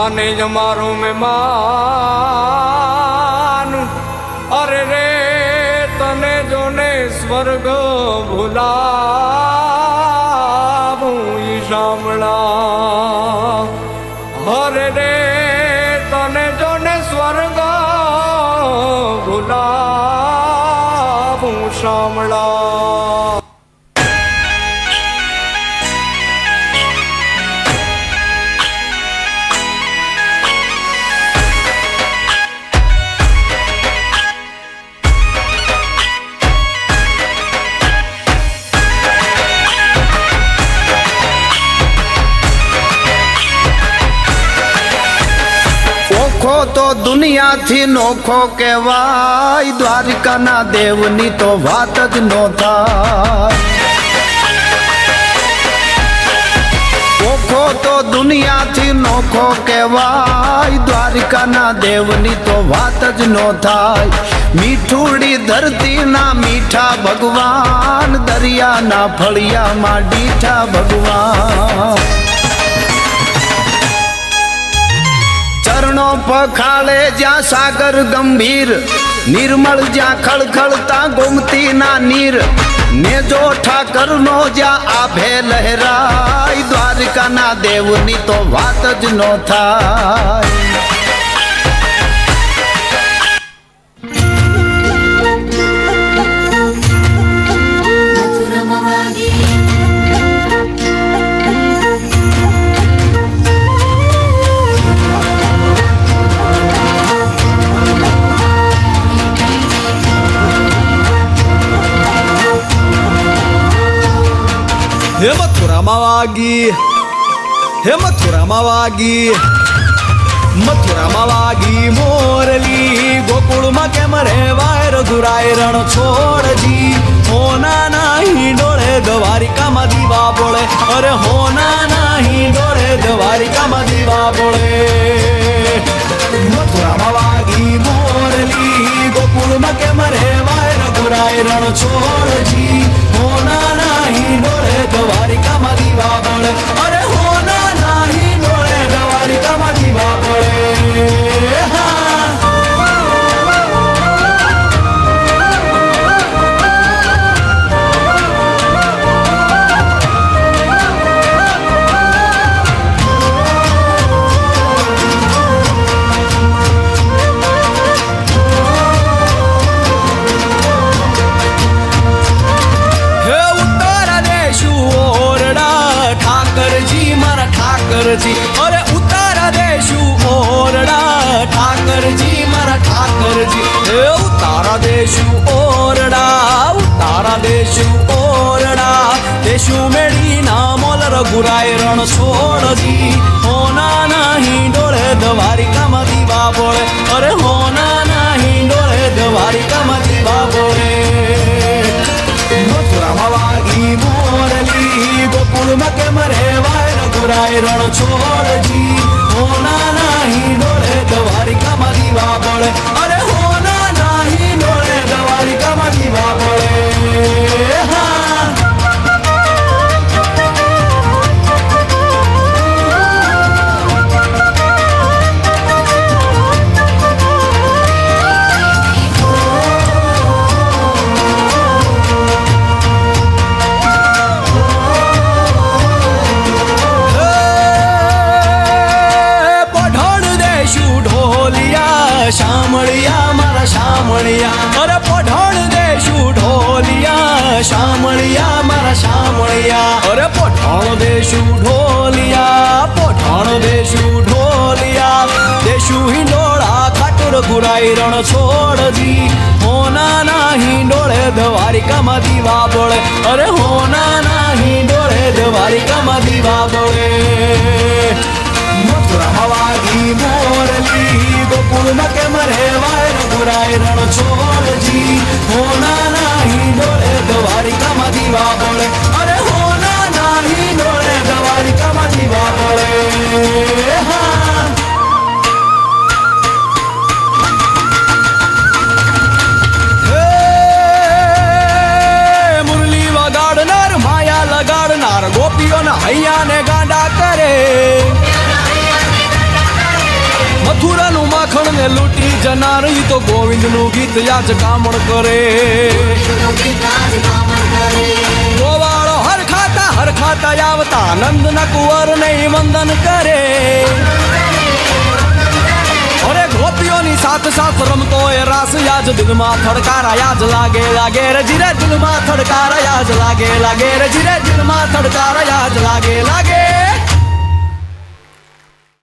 આને જ મારો મહેમાન અરે રે તને જોને સ્વર્ગ ભૂલાવું ઈ શામળા અરે રે તને જોને સ્વર્ગ ભૂલાવું શામળા તો દુનિયા થી નોખો કહેવાય દ્વારિકાના દેવની તો વાત જ નો થાય ઓખો તો દુનિયા થી નોખો કહેવાય દ્વારિકાના દેવની તો વાત જ નો થાય મીઠુડી ધરતીના મીઠા ભગવાન દરિયાના ફળિયામાં ડીઠા ભગવાન ચરણો પખાળે જ્યાં સાગર ગંભીર નિર્મળ જ્યાં ખળખળતા ગોમતી ના નીર નેજો ઠાકર નો જ્યાં આભે લહેરાય દ્વારકાના દેવની તો વાત જ નો થાય હે મથુરામાં વાગી મોરલી ગોકુળમાં કેમ રેવાય રઘુરાય રણ છોડજી હોના નાહી ડોળે દ્વારિકામાં દીવા બોળે અરે હોના નાહી ડોળે દ્વારિકામાં દીવા બોળે મથુરામાં વાગી મોરલી ગોકુળમાં કેમ રેવાય રઘુરાય રણ છોડજી હોના નાહી ડોળે દ્વારિકામાં દીવા બોળે અરે હોના નાહી ડોળે દ્વારિકામાં દીવા બોળે અરે ઉતારા દેશું ઓરડા ઠાકરજી મારા ઠાકરજી હે ઉતારા દેશું ઓરડા દેશું મેળી ના મોલ રઘુરાય રણ છોડજી હોના નાહી ડોળે દ્વારિકામાં દીવા બોળે અરે હોના નાહી ડોળે દ્વારિકામાં દીવા બોળે મથુરામાં વાગી મોરલી ગોકુળમાં કેમ રેવાય રઘુરાય રણ છોડજી હોના નાહી ડોળે દ્વારિકામાં દીવા બોળે અરે હોના નાહી ડોળે દ્વારિકામાં દીવા બોળે શામળિયા મારા શામળિયા અરે પઠાણ દેશું ઢોલિયા શામળિયા મારા શામળિયા અરે પઠાણ દેશું ઢોલિયા દેશું હિંડોળા ખાટુર ગુરાઈ રણ છોડજી હોના નાહી ડોળે દ્વારિકામાં દીવા બોળે અરે હોના નાહી ડોળે દ્વારિકામાં દીવા બોળે મથુરામાં વાગી મોરલી ગોકુળમાં કેમ રેવાય રઘુરાય રણ છોડજી હોના નાહી ડોળે દ્વારિકામાં દીવા બોળે અરે હોના નાહી ડોળે દ્વારિકામાં દીવા બોળે મુરલી વગાડનાર માયા લગાડનાર ગોપીઓના હૈયાને ગાંડા કરે માખણ ને લૂંટી જનાર ઈ તો ગોવિંદ નું ગીત યાજ કામણ કરે ગોવાળો હરખાતા આવતા નંદ ના કુંવર ને વંદન કરે અરે ગોપીઓની સાથ રમતો એ રાસ યાજ દિલમાં થડકારા યાજ લાગે રે જીરે દિલમાં થડકારા યાજ લાગે રે જીરે દિલમાં થડકારા યાજ લાગે